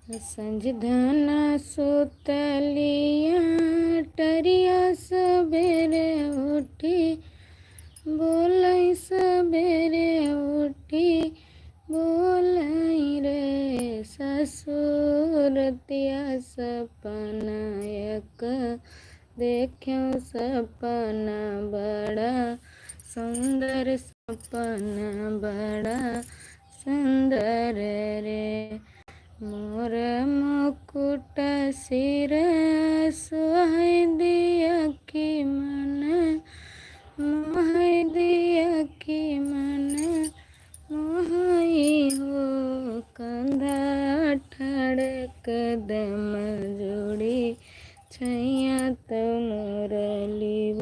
संजधना सुतलिया टरिया सबेरे उठी बोलै सबेरे उठी बोलै रे ससुरतिया सपनायक देख्यौं सपना बड़ा सुंदर सपना बड़ा सुंदर रे मोर मुकुट सिर सोहै दिया कि मन मोहै दिया कि मन मोहई हो कंधा ठाड़ कदम जोड़ी छैया तो मोर लिब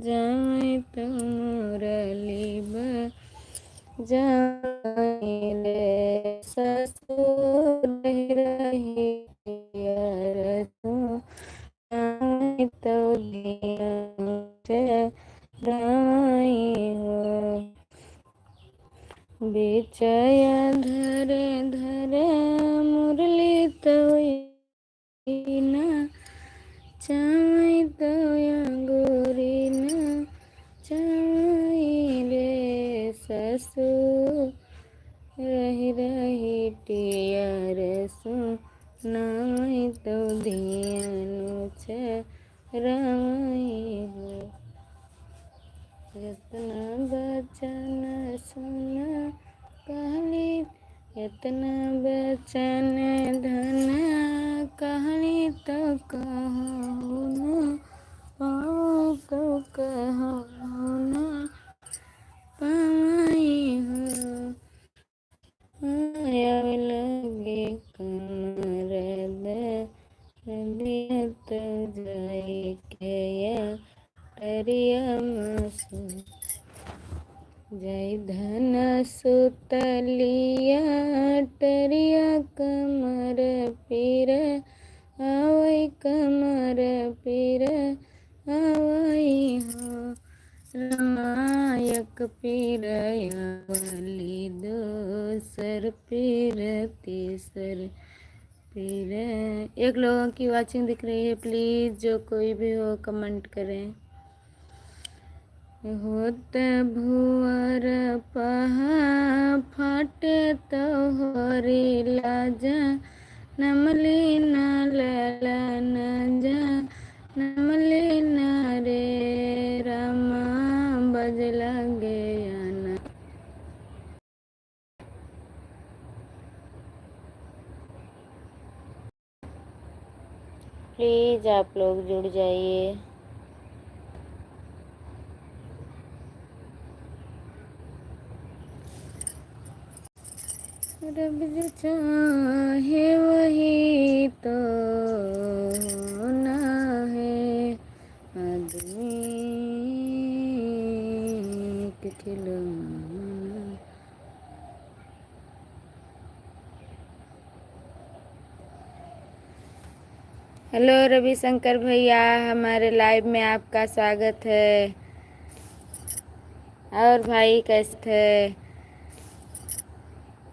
जाए तो मोर लिब जाए रे ससुर रही तो दिया राई हो बेचया धरे धरे मुरली तो ना चाय तो अंगूरी ना चाय रे ससुर रही रही टियर सो नाई तो धियानु राई हो यतना बचन सुना कहली यतना बचन धन कहली तो कहू न पाओ तो कहू न पाई हो आया लगे कमर दिया तो जाए के टरिया मसू जय धन सुतलिया टरिया कमर पीर आवै कमर पीर आवै हो रामायक पीर आवली दोसर पीर तीसर पीर। एक लोगों की वाचिंग दिख रही है, प्लीज़ जो कोई भी हो कमेंट करें। होत भुअर पहा फाटे तो होरी लाजा नमली न लला न जा नमली न रे रामा बज लगे आना। प्लीज़ आप लोग जुड़ जाइए। रब जो चाहे वही तो होना है आदमी के खिलौना। हेलो रविशंकर भैया, हमारे लाइव में आपका स्वागत है। और भाई कैसे थे?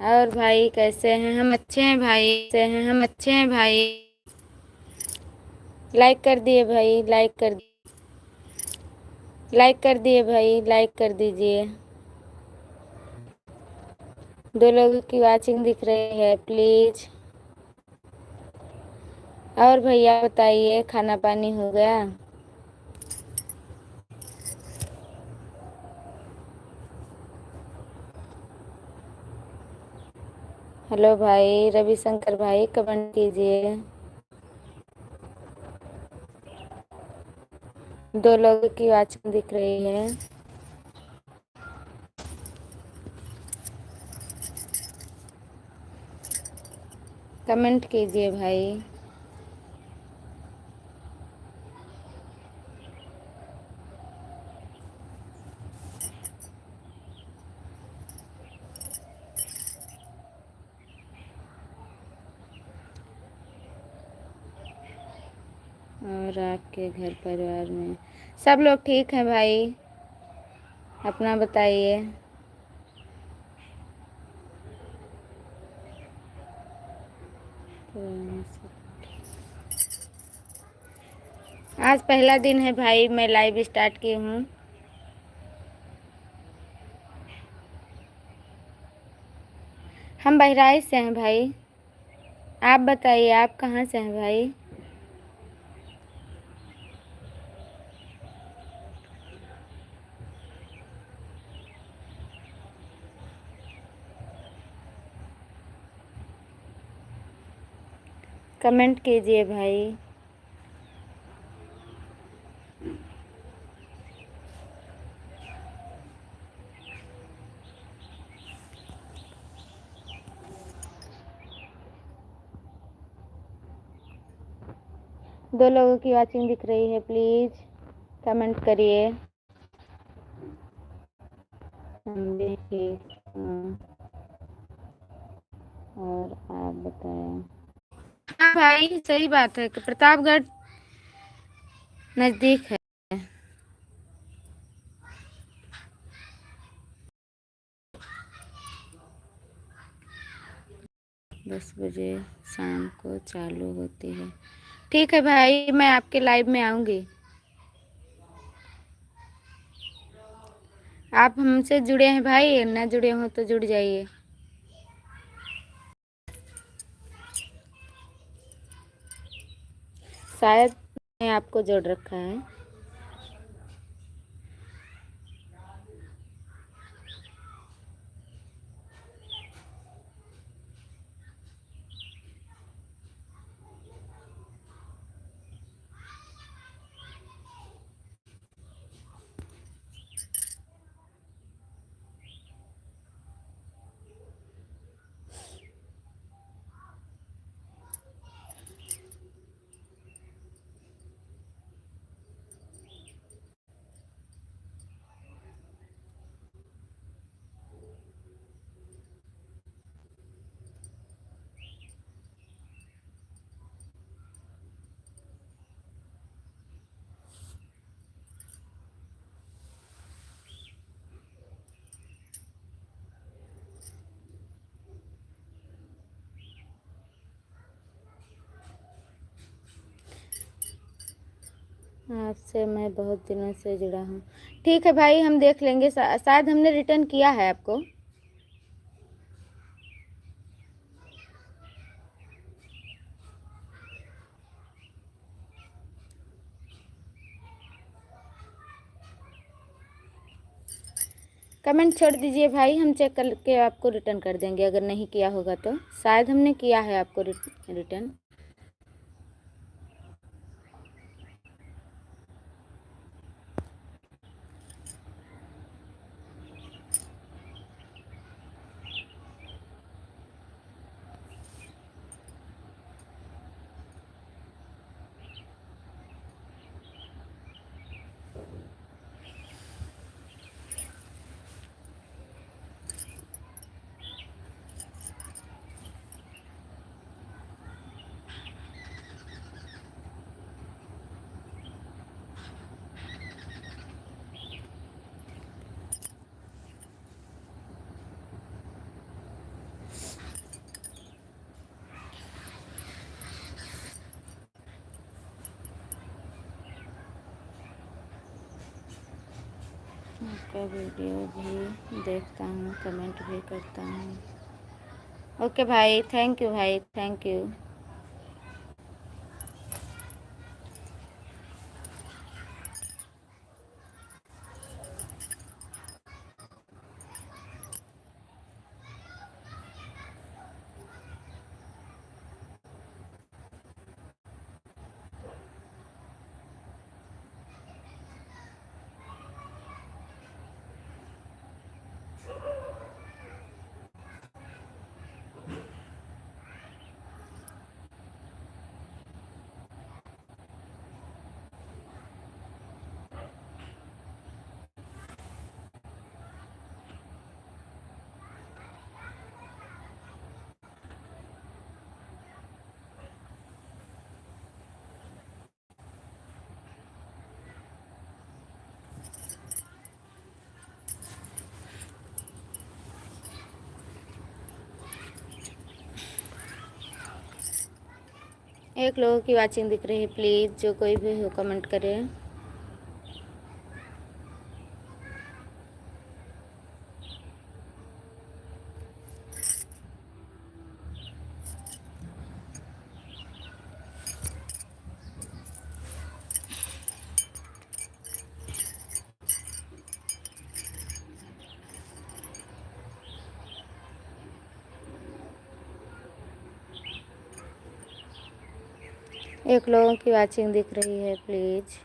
और भाई कैसे हैं? हम अच्छे हैं भाई, कैसे हैं? हम अच्छे हैं भाई। लाइक कर दिए भाई, लाइक कर दिए भाई, लाइक कर दीजिए। 2 लोगों की वाचिंग दिख रही है, प्लीज। और भैया बताइए, खाना पानी हो गया? हेलो भाई रविशंकर भाई, कमेंट कीजिए। 2 लोगों की वाचिंग दिख रही है। कमेंट कीजिए भाई। और आपके घर परिवार में सब लोग ठीक हैं भाई? अपना बताइए। आज पहला दिन है भाई, मैं लाइव स्टार्ट की हूँ। हम बहराइच से हैं भाई। आप बताइए आप कहाँ से हैं भाई? कमेंट कीजिए भाई। दो लोगों की वाचिंग दिख रही है, प्लीज कमेंट करिए। हम भी ठीक हैं। और आप बताएं। हाँ भाई सही बात है कि प्रतापगढ़ नज़दीक है। 10 बजे शाम को चालू होती है। ठीक है भाई, मैं आपके लाइव में आऊँगी। आप हमसे जुड़े हैं भाई, ना जुड़े हो तो जुड़ जाइए। शायद मैं आपको जोड़ रखा है। आपसे मैं बहुत दिनों से जुड़ा हूँ। ठीक है भाई, हम देख लेंगे। शायद हमने रिटर्न किया है आपको। कमेंट छोड़ दीजिए भाई, हम चेक करके आपको रिटर्न कर देंगे अगर नहीं किया होगा तो। शायद हमने किया है आपको रिटर्न। आपका वीडियो भी देखता हूँ, कमेंट भी करता हूँ। ओके भाई, थैंक यू भाई, थैंक यू। एक लोगों की वाचिंग दिख रही है, प्लीज़ जो कोई भी हो कमेंट करे। एक लोगों की वाचिंग दिख रही है, प्लीज़।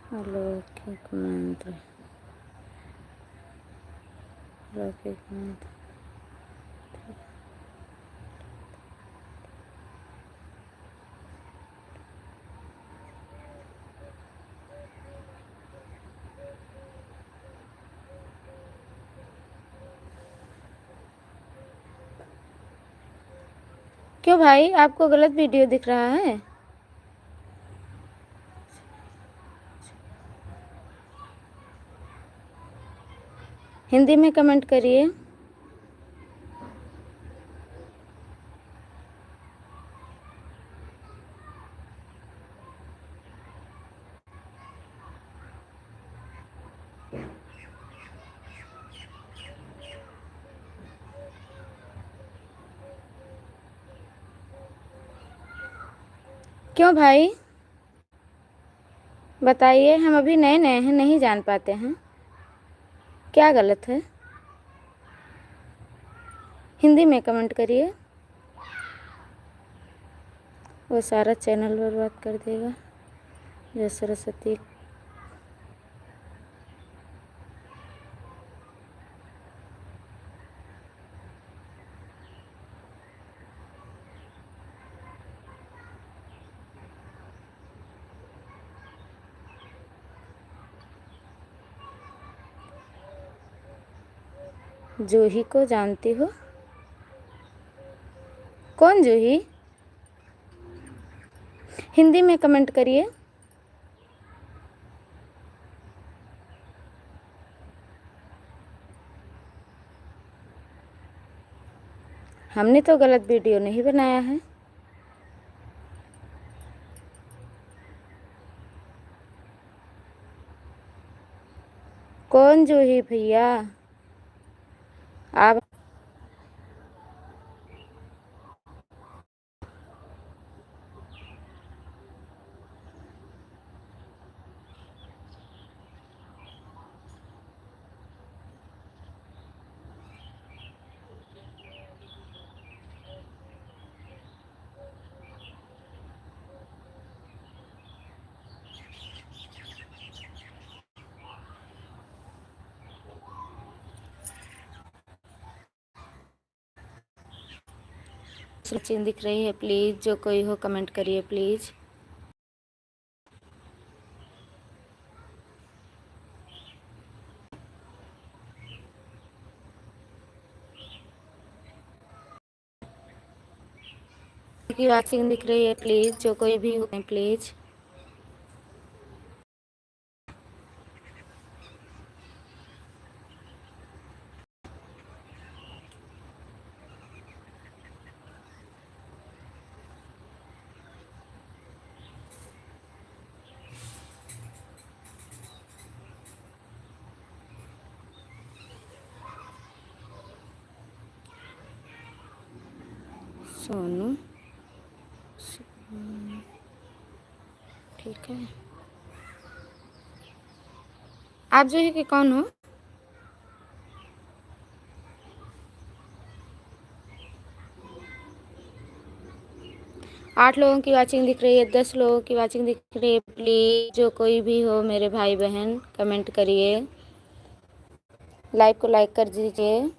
हेलो के कमेंट, हेलो के कमेंट। क्यों भाई, आपको गलत वीडियो दिख रहा है? हिंदी में कमेंट करिए। क्यों भाई, बताइए, हम अभी नए नए हैं, नहीं जान पाते हैं, क्या गलत है? हिंदी में कमेंट करिए, वो सारा चैनल बर्बाद कर देगा। जय सरस्वती। जूही को जानती हो? कौन जूही? हिंदी में कमेंट करिए। हमने तो गलत वीडियो नहीं बनाया है। कौन जूही भैया? आप सचिन दिख रही है, प्लीज़ जो कोई हो कमेंट करिए, प्लीज़। की वाचिंग दिख रही है, प्लीज़ जो कोई भी हो प्लीज़। सोनू, ठीक है। आप जो है कि कौन हो? 8 लोगों की वाचिंग दिख रही है, 10 लोगों की वाचिंग दिख रही है। प्लीज़ जो कोई भी हो मेरे भाई बहन कमेंट करिए, लाइव को लाइक कर दीजिए।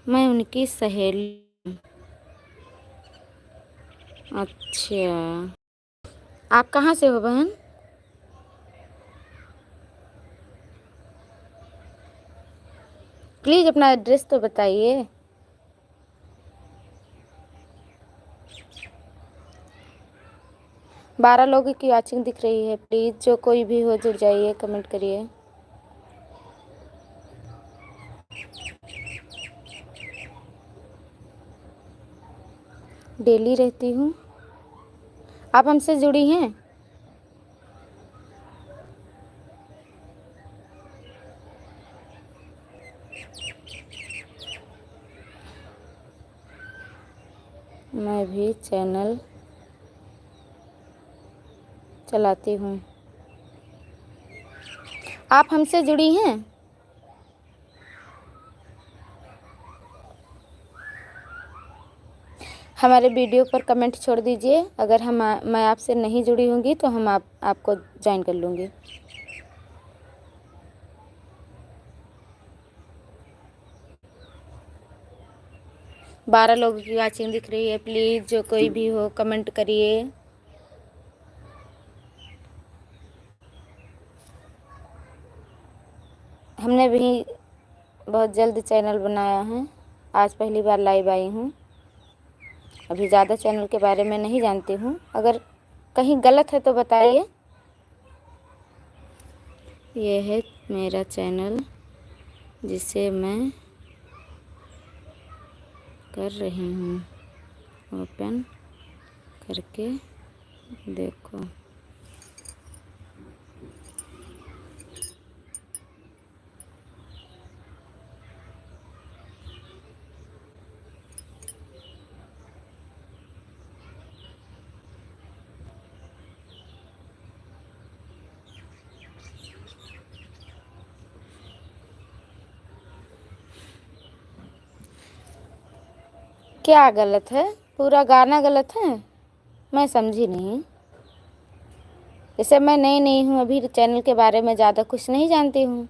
मैं उनकी सहेली। अच्छा, आप कहाँ से हो बहन? प्लीज़ अपना एड्रेस तो बताइए। बारह लोगों की वाचिंग दिख रही है। प्लीज़ जो कोई भी हो जुड़ जाइए, कमेंट करिए। डेली रहती हूँ। आप हमसे जुड़ी हैं? मैं भी चैनल चलाती हूँ। आप हमसे जुड़ी हैं? हमारे वीडियो पर कमेंट छोड़ दीजिए। अगर मैं आपसे नहीं जुड़ी होंगी तो हम आपको ज्वाइन कर लूँगी। बारह लोगों की वाचिंग दिख रही है। प्लीज़ जो कोई भी हो कमेंट करिए। हमने भी बहुत जल्द चैनल बनाया है, आज पहली बार लाइव आई हूँ। अभी ज़्यादा चैनल के बारे में नहीं जानती हूँ, अगर कहीं गलत है तो बताइए। ये है मेरा चैनल जिसे मैं कर रही हूँ, ओपन करके देखो। क्या गलत है? पूरा गाना गलत है? मैं समझी नहीं। जैसे मैं नई नई हूँ, अभी चैनल के बारे में ज़्यादा कुछ नहीं जानती हूँ।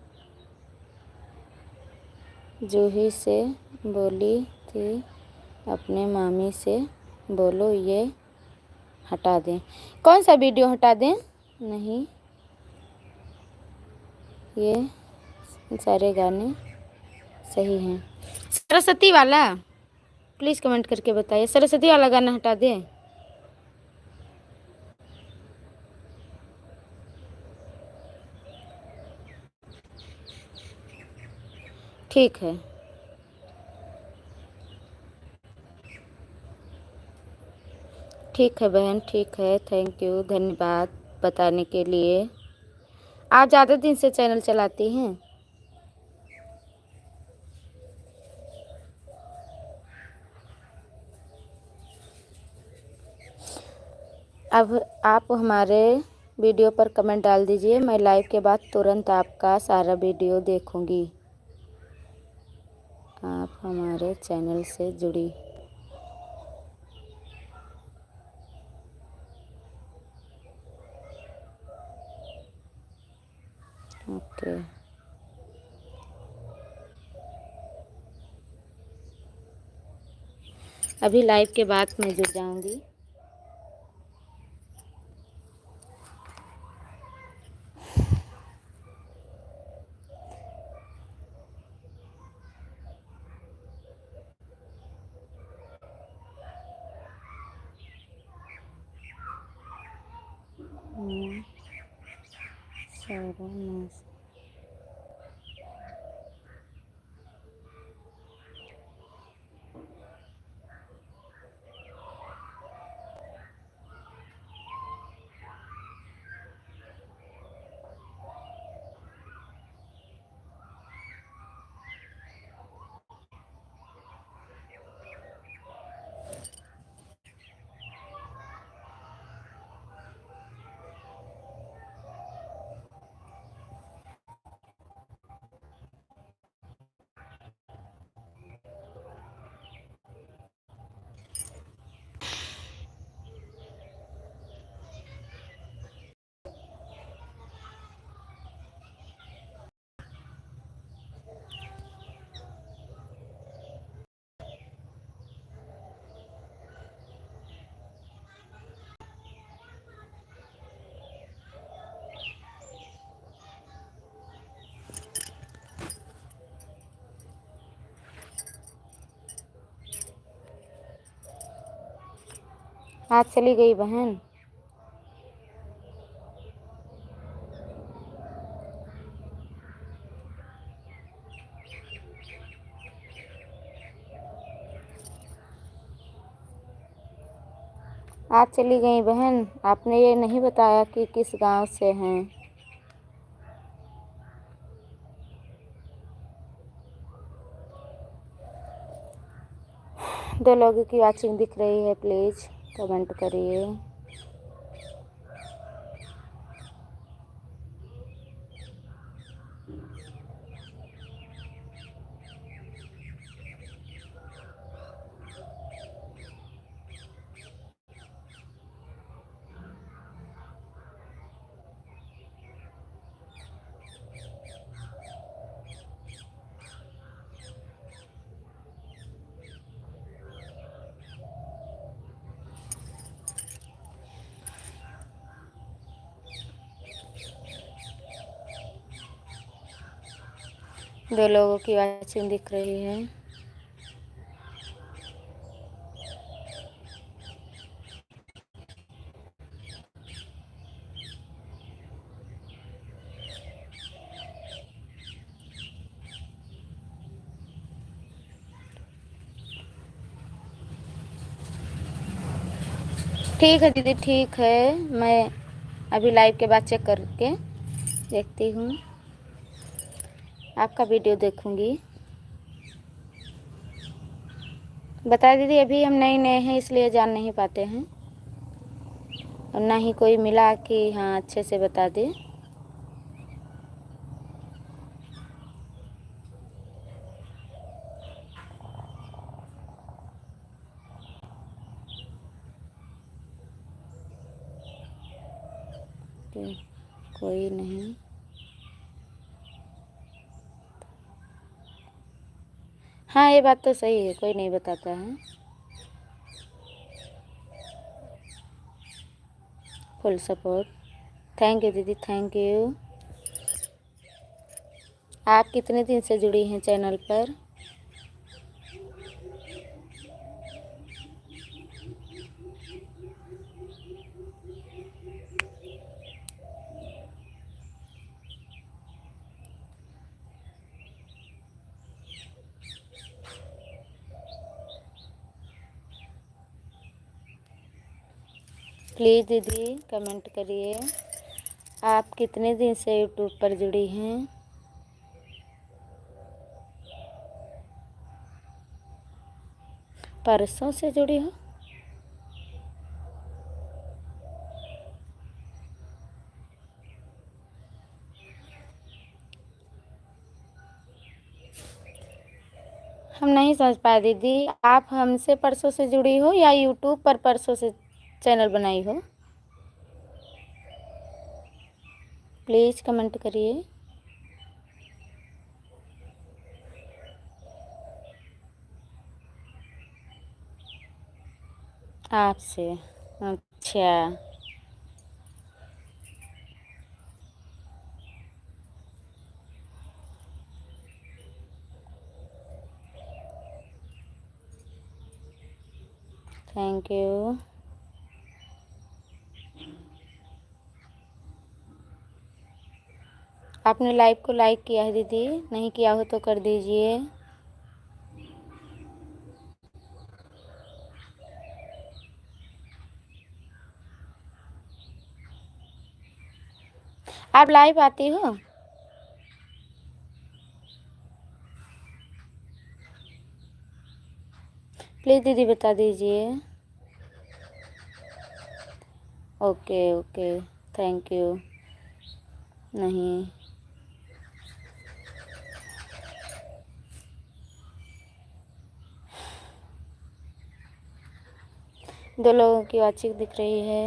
जूही से बोली थी अपने मामी से बोलो ये हटा दें। कौन सा वीडियो हटा दें? नहीं, ये सारे गाने सही हैं। सरस्वती वाला प्लीज़ कमेंट करके बताइए, सरस्वती वाला गाना हटा दें? ठीक है। ठीक है बहन, ठीक है। थैंक यू, धन्यवाद बताने के लिए। आप ज़्यादा दिन से चैनल चलाती हैं? अब आप हमारे वीडियो पर कमेंट डाल दीजिए, मैं लाइव के बाद तुरंत आपका सारा वीडियो देखूंगी। आप हमारे चैनल से जुड़ी। ओके। अभी लाइव के बाद मैं जुड़ जाऊंगी। सारा मस्त। आज चली गई बहन। आज चली गई बहन, आपने ये नहीं बताया कि किस गांव से हैं। दो लोगों की वाचिंग दिख रही है, प्लीज़ कमेंट करिए। दो लोगों की वाचिंग दिख रही है। ठीक है दीदी, ठीक है, मैं अभी लाइव के बाद चेक करके देखती हूँ, आपका वीडियो देखूँगी। बता दीदी, अभी हम नए नए हैं इसलिए जान नहीं पाते हैं, और ना ही कोई मिला कि हाँ अच्छे से बता दे। कोई नहीं। हाँ ये बात तो सही है, कोई नहीं बताता है। फुल सपोर्ट, थैंक यू दीदी, थैंक यू। आप कितने दिन से जुड़ी हैं चैनल पर? प्लीज़ दीदी कमेंट करिए, आप कितने दिन से यूट्यूब पर जुड़ी हैं? परसों से जुड़ी हो? हम नहीं समझ पाए दीदी, आप हमसे परसों से जुड़ी हो या यूट्यूब पर परसों से चैनल बनाई हो? प्लीज़ कमेंट करिए। आपसे, अच्छा। Thank you. आपने लाइव को लाइक किया है दीदी? नहीं किया हो तो कर दीजिए। आप लाइव आती हो? प्लीज़ दीदी बता दीजिए। Okay okay, thank you. नहीं, दो लोगों की वाचिंग दिख रही है।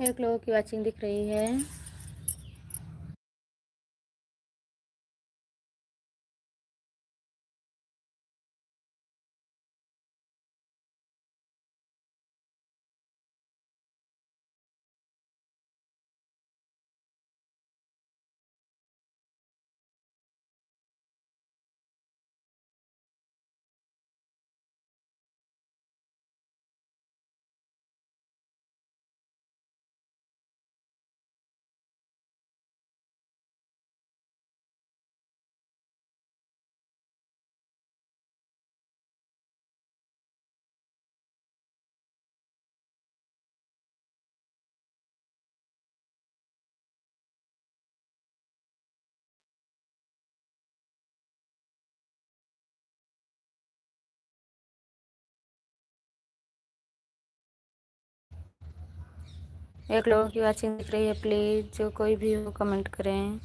एक लोगों की वाचिंग दिख रही है। एक लोगों की वाचिंग दिख रही है, प्लीज़ जो कोई भी हो कमेंट करें।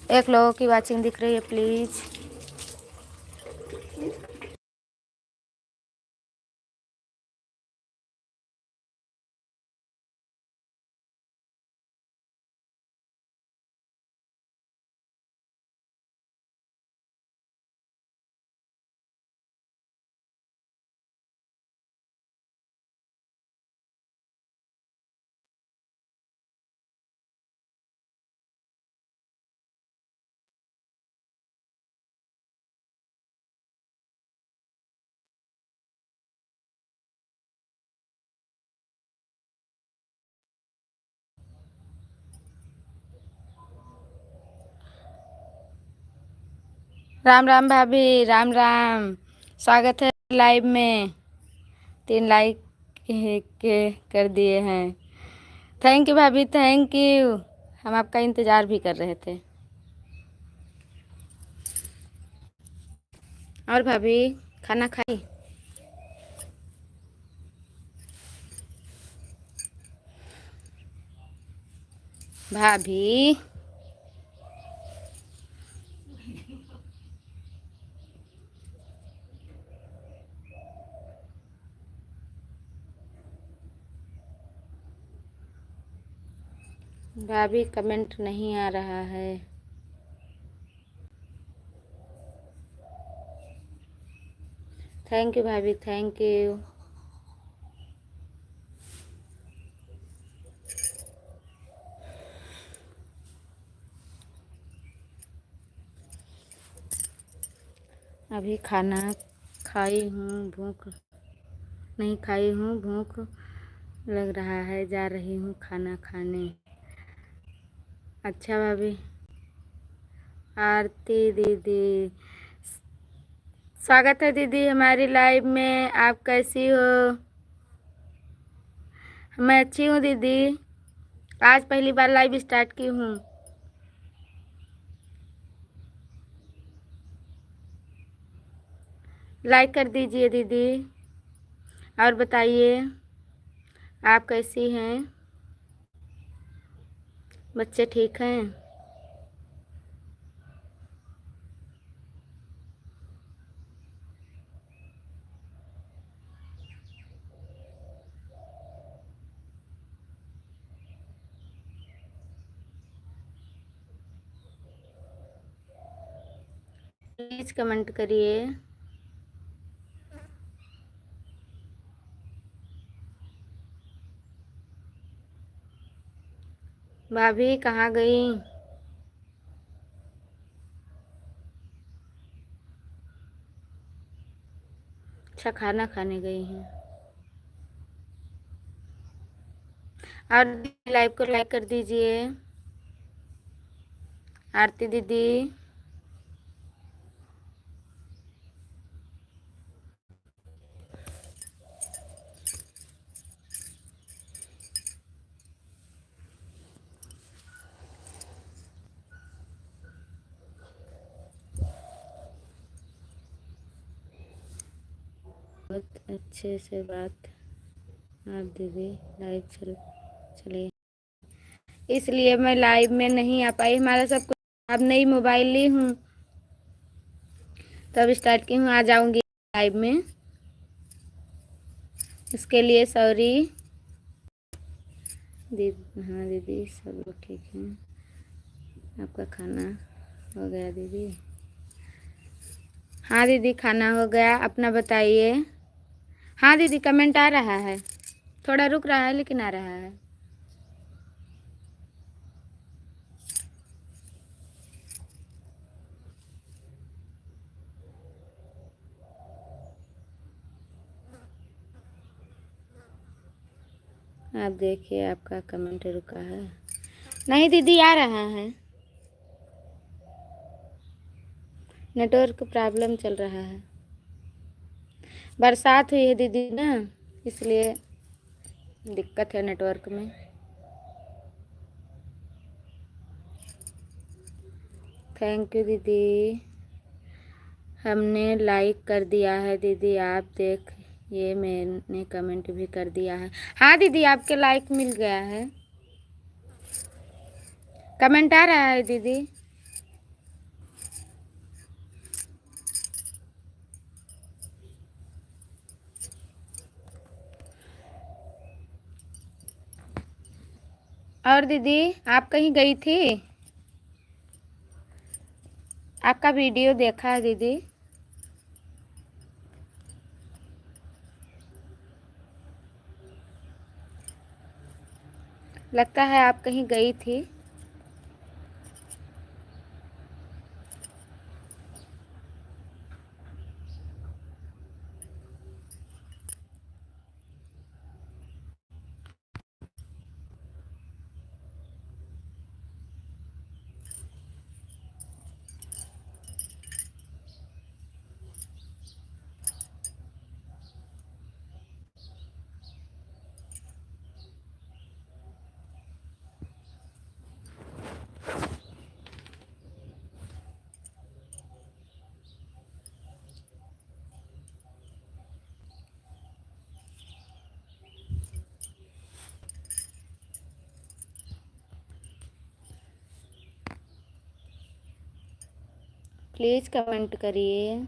एक लोगों की वाचिंग दिख रही है, प्लीज़। राम राम भाभी, राम राम। स्वागत है लाइव में। 3 लाइक के कर दिए हैं। थैंक यू भाभी, थैंक यू। हम आपका इंतज़ार भी कर रहे थे। और भाभी खाना खाई? भाभी भाभी कमेंट नहीं आ रहा है। थैंक यू भाभी, थैंक यू। अभी खाना खाई हूँ, भूख नहीं खाई हूँ, भूख लग रहा है, जा रही हूँ खाना खाने। अच्छा भाभी। आरती दीदी, स्वागत है दीदी हमारी लाइव में। आप कैसी हो? मैं अच्छी हूँ दीदी। आज पहली बार लाइव स्टार्ट की हूँ। लाइक कर दीजिए दीदी। और बताइए आप कैसी हैं? बच्चे ठीक हैं? प्लीज़ कमेंट करिए। भाभी कहाँ गई? अच्छा, खाना खाने गई हैं। और लाइव को लाइक कर दीजिए। आरती दीदी। बहुत अच्छे से बात। आप दीदी लाइव चलिए, इसलिए मैं लाइव में नहीं आ पाई। हमारा सब कुछ, अब नई मोबाइल ली हूँ तब स्टार्ट की हूँ। आ जाऊंगी लाइव में, इसके लिए सॉरी दीदी। हाँ दीदी, सब लोग ठीक हैं। आपका खाना हो गया दीदी? हाँ दीदी, खाना हो गया। अपना बताइए। हाँ दीदी, कमेंट आ रहा है, थोड़ा रुक रहा है लेकिन आ रहा है। आप देखिए, आपका कमेंट रुका है। नहीं दीदी, आ रहा है। नेटवर्क प्रॉब्लम चल रहा है, बरसात हुई है दीदी ना, इसलिए दिक्कत है नेटवर्क में। थैंक यू दीदी, हमने लाइक कर दिया है दीदी। आप देख, ये मैंने कमेंट भी कर दिया है। हाँ दीदी, आपके लाइक मिल गया है। कमेंट आ रहा है दीदी। और दीदी, आप कहीं गई थी? आपका वीडियो देखा है दीदी। लगता है आप कहीं गई थी। प्लीज़ कमेंट करिए।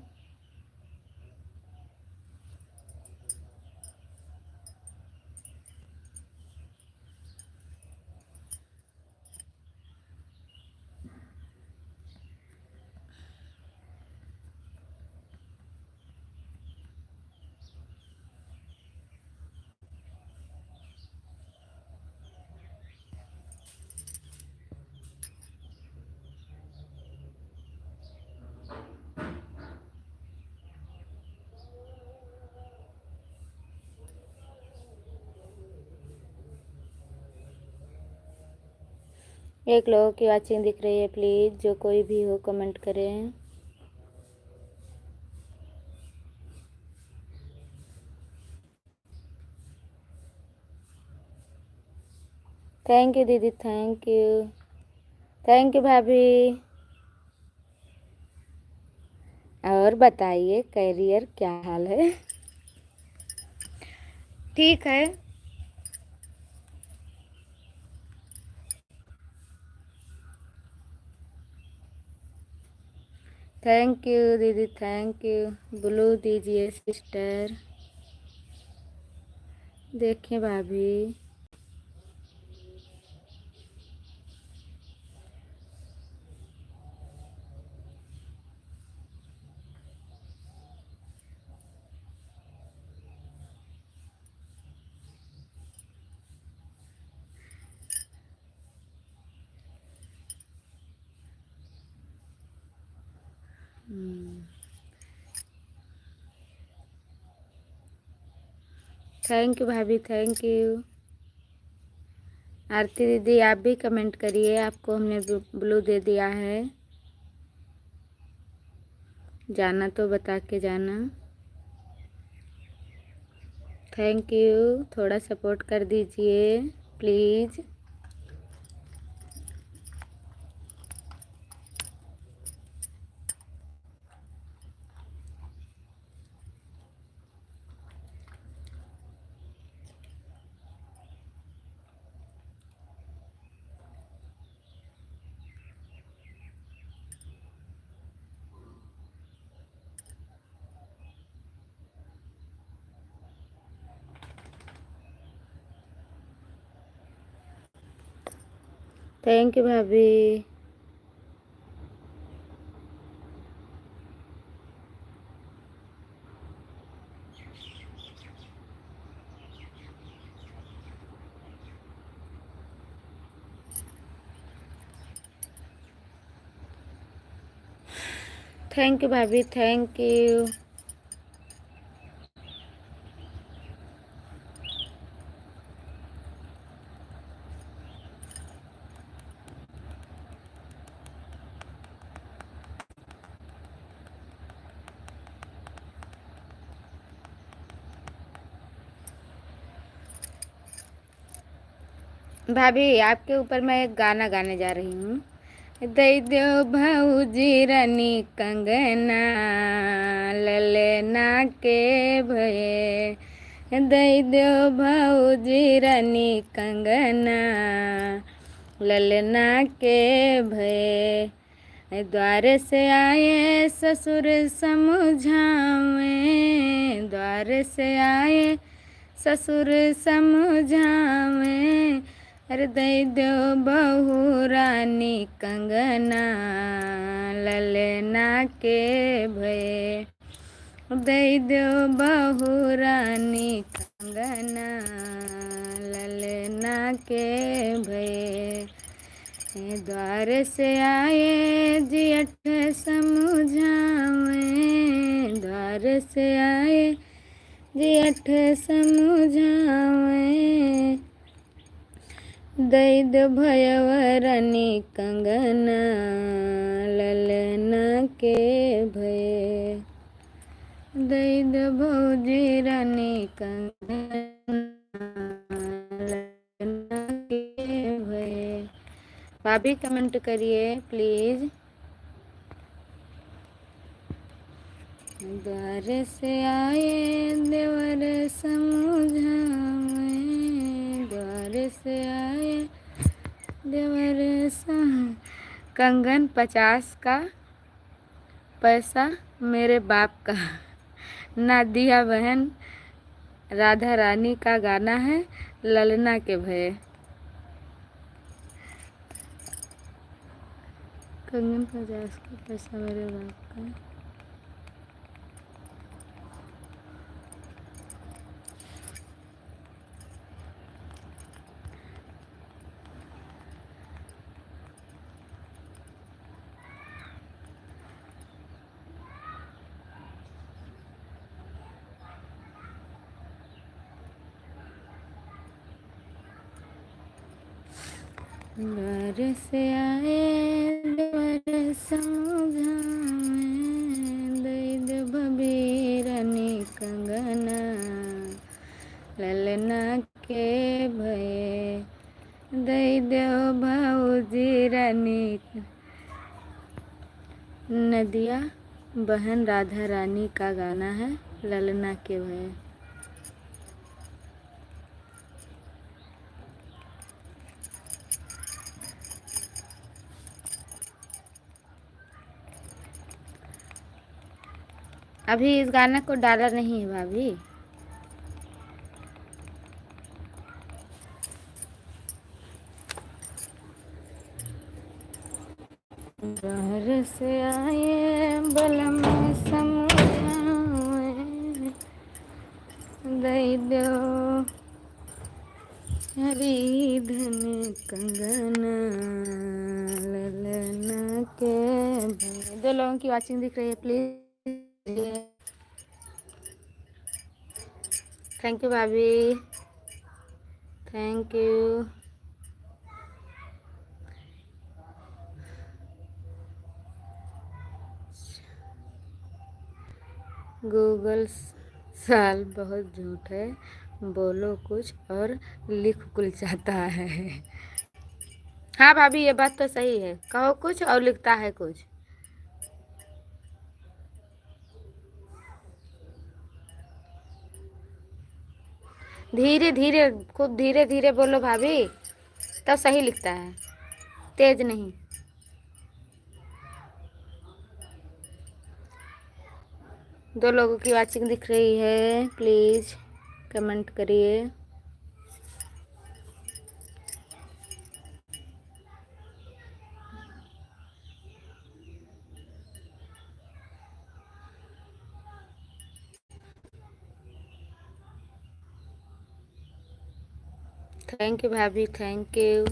एक लोगों की वाचिंग दिख रही है, प्लीज़ जो कोई भी हो कमेंट करें। थैंक यू दीदी, थैंक यू। थैंक यू भाभी। और बताइए, कैरियर क्या हाल है? ठीक है। थैंक यू दीदी, थैंक यू। ब्लू दीजिए सिस्टर। देखिए भाभी, थैंक यू भाभी, थैंक यू। आरती दीदी आप भी कमेंट करिए, आपको हमने ब्लू दे दिया है, जाना तो बता के जाना। थैंक यू, थोड़ा सपोर्ट कर दीजिए प्लीज़। थैंक यू भाभी। थैंक यू भाभी, थैंक यू। भाभी आपके ऊपर मैं एक गाना गाने जा रही हूँ। दई दो भौजी रानी कंगना, ललना के भये। दई दो भौजी रानी कंगना, ललना के भये। द्वार से आए ससुर समझावे, द्वार से आए ससुर समझावे। अरे दई दो बहू रानी कंगना, ललना के भये। दई दो बहू रानी कंगना, ललना के भये। द्वार से आए जियठ समझावे, द्वार से आए जियठ समझावे। दई दो भयवरनी कंगना, ललना के भये। दई दो भौजी रानी कंगना, ललना के भये। भाभी कमेंट करिए प्लीज़। द्वार से आए देवर समझावे, द्वार से आए देवर कंगन 50 का पैसा मेरे बाप का। नादिया बहन राधा रानी का गाना है, ललना के भये। कंगन 50 का पैसा मेरे बाप का। द्वार से आए देवर समझावे, दई दो भभी रानी कंगना, ललना के भये। दई दो भौजी रानी। नदिया बहन राधा रानी का गाना है, ललना के भये। अभी इस गाना को डाला नहीं है भाभी। बाहर से आए बलम समझावे, दई दो हरी धन कंगना ललना के भले। 2 लोगों की वाचिंग दिख रही है प्लीज। थैंक यू भाभी, थैंक यू। गूगल साल बहुत झूठ है, बोलो कुछ और लिख कुल जाता है। हाँ भाभी ये बात तो सही है, कहो कुछ और लिखता है कुछ। धीरे धीरे, खुद धीरे धीरे बोलो भाभी, तब सही लिखता है, तेज नहीं। दो लोगों की वाचिंग दिख रही है, प्लीज कमेंट करिए। थैंक यू भाभी, थैंक यू।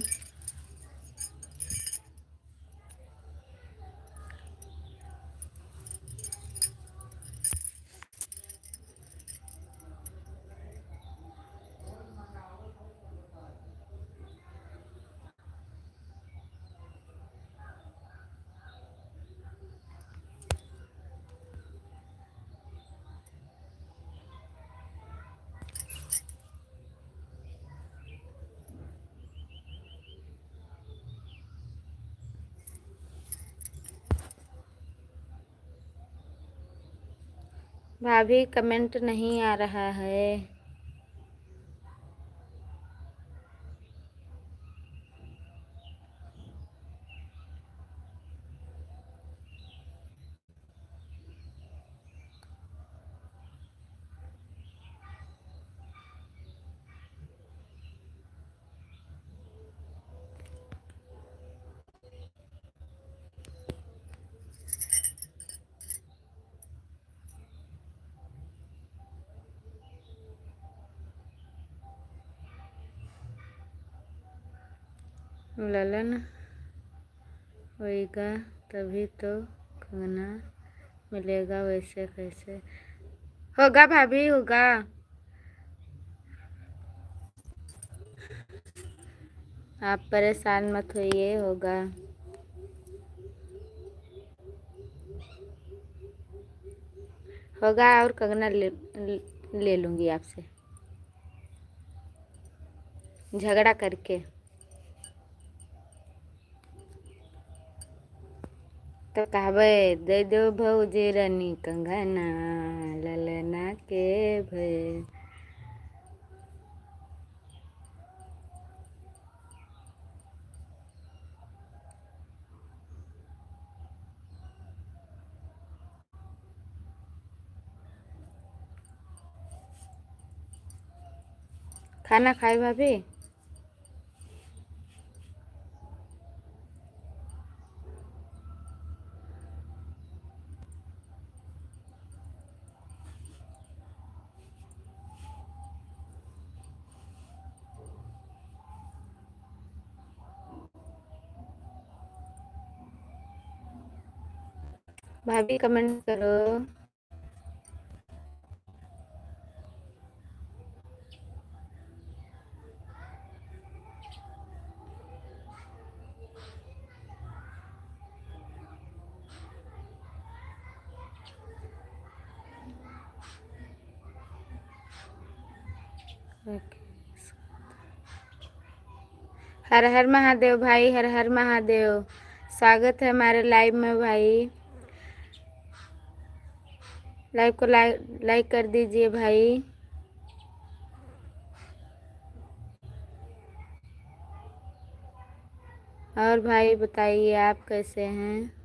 भाभी कमेंट नहीं आ रहा है। ललन होएगा तभी तो कंगना मिलेगा, वैसे कैसे होगा भाभी, होगा। आप परेशान मत होइए, होगा। होगा और कंगना ले लूंगी आपसे झगड़ा करके। तो कहबे दे दो भौजी रानी कंगना ललना के भय। खाना खाए भाभी? भाभी कमेंट करो। हर हर महादेव भाई, हर हर महादेव। स्वागत है हमारे लाइव में भाई। लाइव को लाइक कर दीजिए भाई। और भाई बताइए आप कैसे हैं?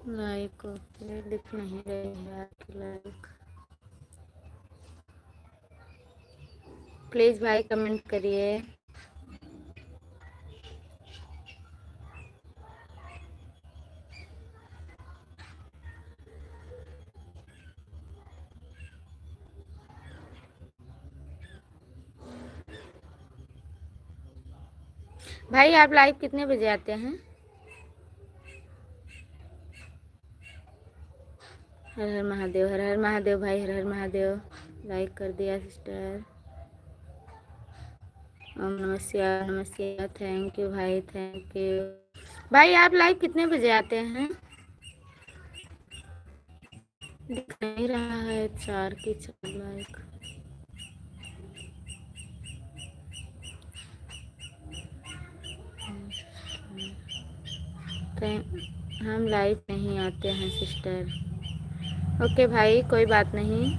लाइक दिख नहीं रही है आपकी लाइक। प्लीज़ भाई कमेंट करिए। भाई आप लाइव कितने बजे आते हैं? हर हर महादेव, हर हर महादेव भाई, हर हर महादेव। लाइक कर दिया सिस्टर। ओम नमः शिवाय, नमः शिवाय। थैंक यू भाई, थैंक यू। भाई आप लाइव कितने बजे आते हैं? दिख नहीं रहा है 4 की 4 लाइक। हम लाइव नहीं आते हैं सिस्टर। ओके भाई, कोई बात नहीं।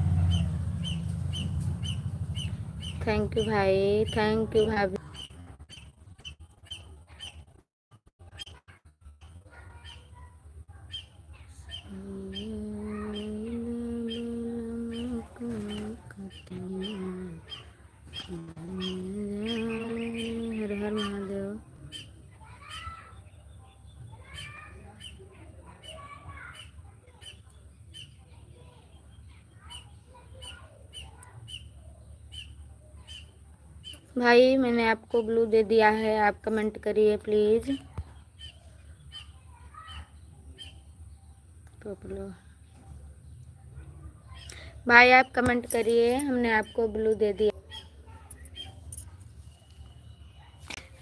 थैंक यू भाई, थैंक यू भाभी। हर हर महादेव। भाई मैंने आपको ब्लू दे दिया है, आप कमेंट करिए प्लीज़। भाई आप कमेंट करिए, हमने आपको ब्लू दे दिया।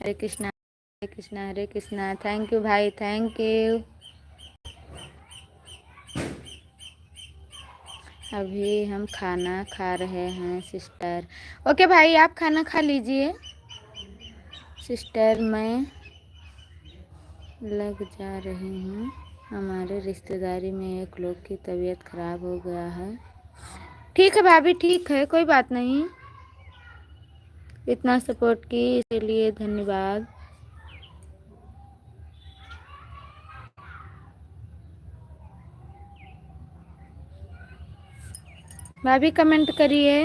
हरे कृष्णा, हरे कृष्णा, हरे कृष्णा। थैंक यू भाई, थैंक यू। अभी हम खाना खा रहे हैं सिस्टर। ओके भाई, आप खाना खा लीजिए सिस्टर। मैं लग जा रही हूँ। हमारे रिश्तेदारी में एक लोग की तबीयत खराब हो गया है। ठीक है भाभी, ठीक है, कोई बात नहीं। इतना सपोर्ट की इसके लिए धन्यवाद। भाभी कमेंट करिए।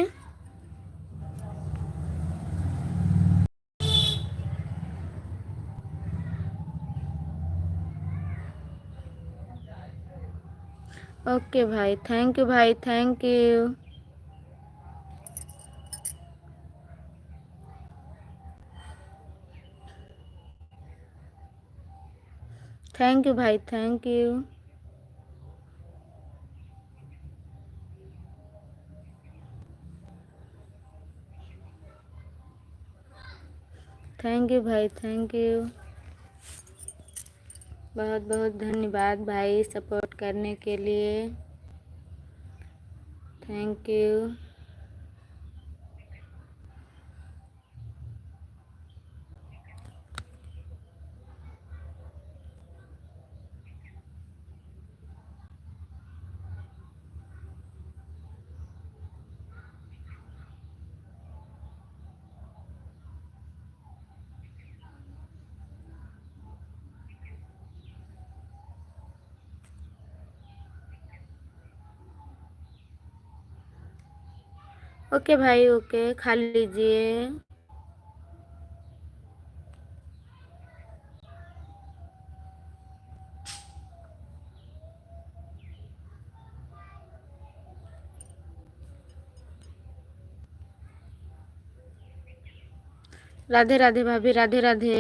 ओके भाई, थैंक यू भाई, थैंक यू। थैंक यू भाई, थैंक यू। थैंक यू भाई, थैंक यू। बहुत बहुत धन्यवाद भाई सपोर्ट करने के लिए। Thank you. ओके भाई, ओके, खा लीजिए। राधे राधे भाभी, राधे राधे।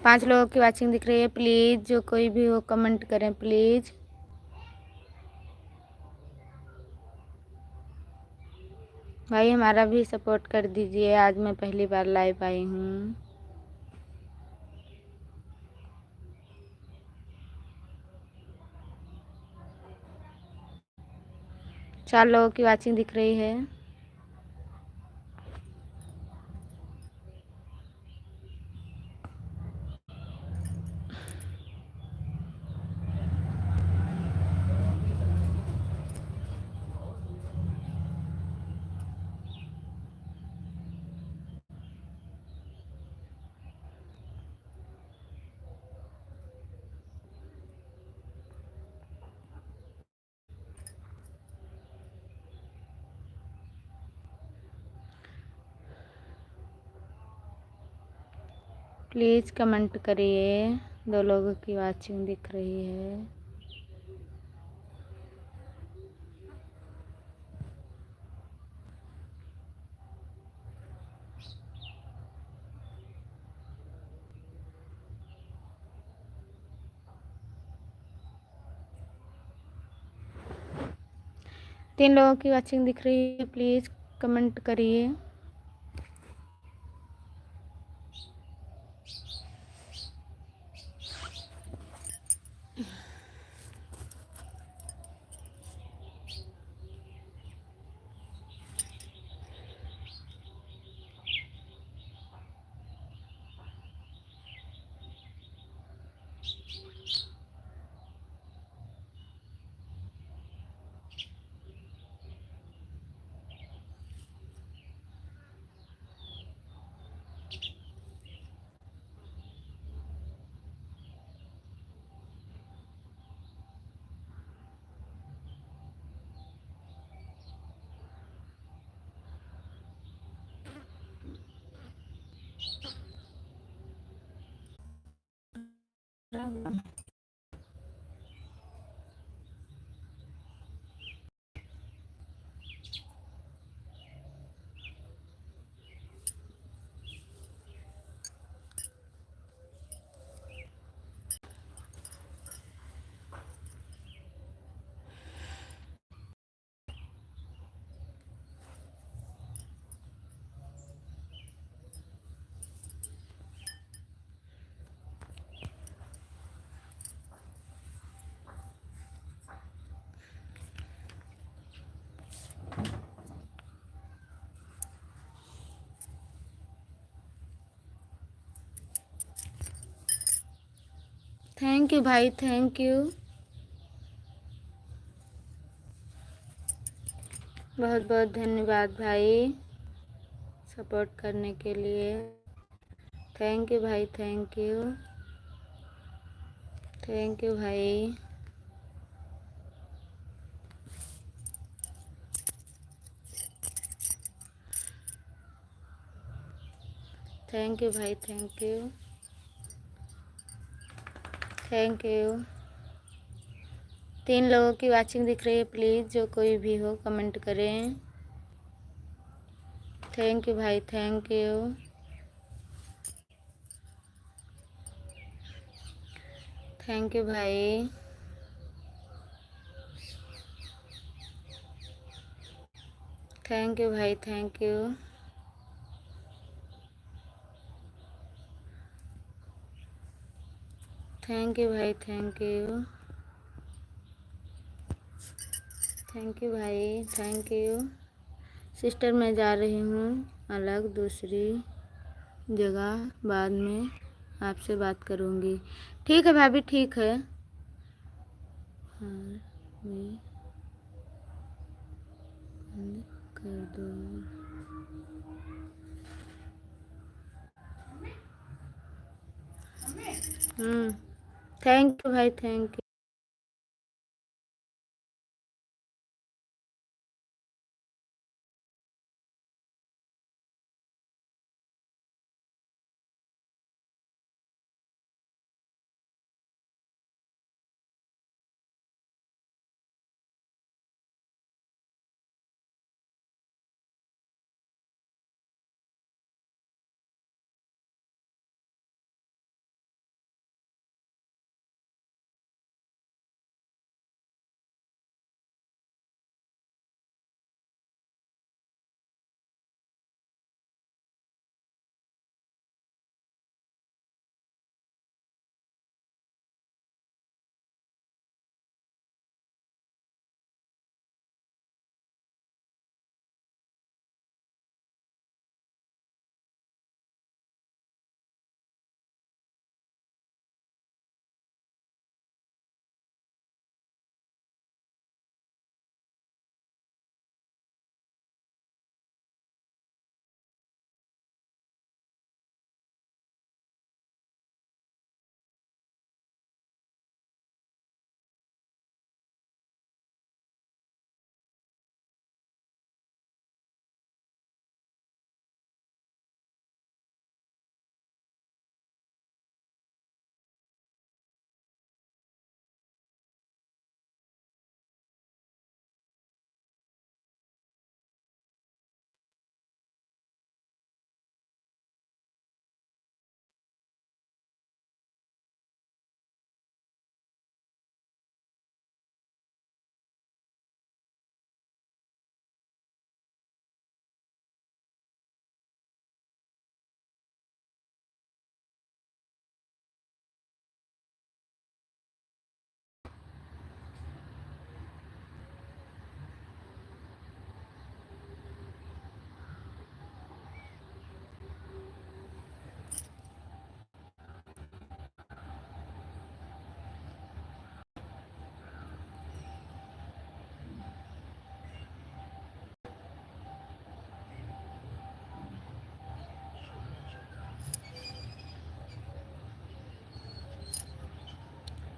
पांच लोगों की वाचिंग दिख रही है। प्लीज़ जो कोई भी हो कमेंट करें प्लीज़। भाई हमारा भी सपोर्ट कर दीजिए। आज मैं पहली बार लाइव आई हूँ। 4 लोगों की वाचिंग दिख रही है। प्लीज़ कमेंट करिए। 2 लोगों की वाचिंग दिख रही है। तीन लोगों की वाचिंग दिख रही है, प्लीज़ कमेंट करिए। थैंक यू भाई, थैंक यू, बहुत बहुत धन्यवाद भाई सपोर्ट करने के लिए। थैंक यू भाई, थैंक यू, थैंक यू भाई। थैंक यू भाई, थैंक यू, थैंक यू। 3 लोगों की वाचिंग दिख रही है, प्लीज़ जो कोई भी हो कमेंट करें। थैंक यू भाई, थैंक यू, थैंक यू भाई। थैंक यू भाई, थैंक यू, थैंक यू भाई, थैंक यू, थैंक यू भाई, थैंक यू। सिस्टर मैं जा रही हूँ अलग दूसरी जगह, बाद में आपसे बात करूँगी। ठीक है भाभी, ठीक है। हाँ, बंद कर दो। थैंक यू भाई, थैंक यू।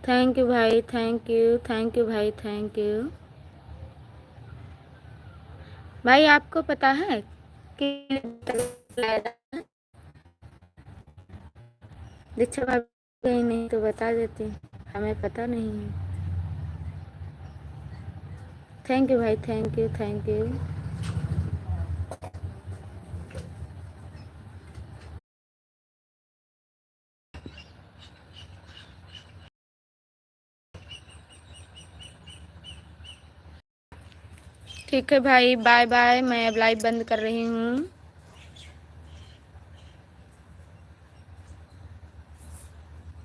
थैंक यू भाई, थैंक यू, थैंक यू भाई, थैंक यू। भाई आपको पता है कि दीक्षा भाभी कहीं नहीं तो बता देती, हमें पता नहीं है। थैंक यू भाई, थैंक यू, थैंक यू। ठीक है भाई, बाय बाय, मैं अब लाइव बंद कर रही हूँ।